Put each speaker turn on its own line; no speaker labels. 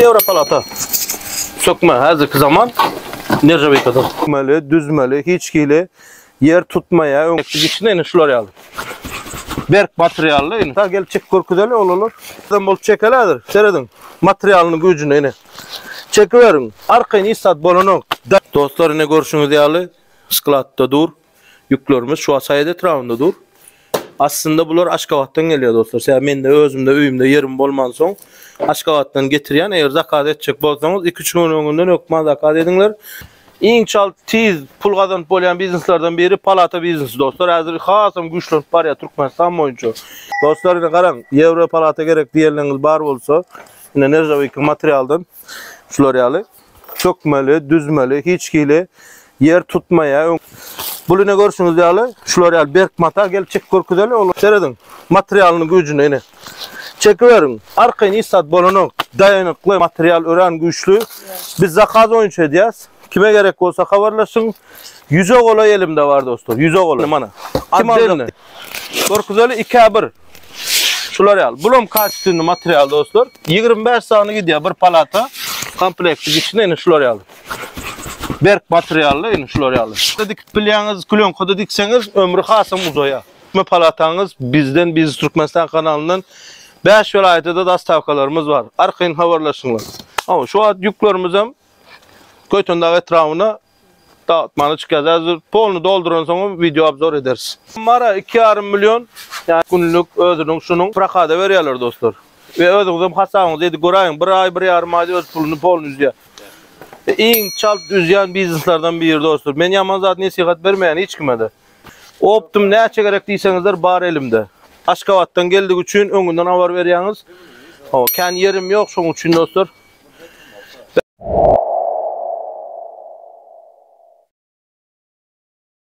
Euro palata. Sökme hazırki zaman Nerjaveka'da. Sökmeli, düzmeli, hiçkili yer tutmaya önklik içinde şular aldı. Berk materyallı. Ta gel çek korkudeli olur. Adam bol çekeladır. Seyredin. Materyalının gücünü yine. Çekiverin. Arkayın istat bolunu. Dostlar yine görüşünüz değerli. Sklatta dur. Yüklerimiz şu asayede etrafında dur. Aslında bunlar Aşgabat'tan geliyor dostlar. Sen men de özümde üyümde yerim bolman son Aşgabat'tan getiriyen eğer zakat edecek bolsanız 2-3 gün önceden ökman zakat edinler. İň çal tiz pul kazanıp bolan bizneslerden biri palata biznesi dostlar. Hazır hasam güçlönüp bar ya Türkmenistan boyunca. Dostlar yine qarang, Euro palata gerek diýerleriniz bar bolsa, yine Nerjaveka materialdan florialı, sökmeli, düzmeli, hiçkili yer tutmaya. Bunu ne görürsünüz değerli? Florial berk mata gel çek korkudeli olur. Seyredin. Materyalının gücünü yine. Çekiverin. Arkayın istat bolunu dayanıklı materyal ören güçlü. Biz zakaz oyuncu edeceğiz. Kime gerek olsa haberleşin. 100 olay elimde var dostlar. 100 olay. Bana. Kim aldı? Korkudeli 2-1. Florial. Bulum kaçtığında materyal dostlar. 25 saniye gidiyor bir palata. Komplektik içinde yine Florial. Berk materyallı yine Florial. Dedik planınız kulon kodu dikseniz ömrü hasım uzoya. Bu palatanız bizden biz Türkmenistan kanalından 5 vilayette da stavkalarımız var. Arkayın haberleşinler. Ama şu an yüklerimizim Köytündağ etrafına dağıtmanı çıkacağız. Hazır polunu dolduran sonra video abzor ederiz. Mara 2,5 milyon yani günlük ödünün şunun bırakada veriyorlar dostlar. Ve ödünüzüm hasağınız dedi görayın. Bir ay 1,5 ay öz polunu üzüyor. İň çal düzýän bizneslerden biri dostlar. Men yaman zat nesihat bermeýän hiç kime de. Optum näçe gerek diýseňizler bar elimde. Aşgabatdan geldik üçin öňünden habar berýäňiz. Kän yerim ýok şoň üçin dostlar.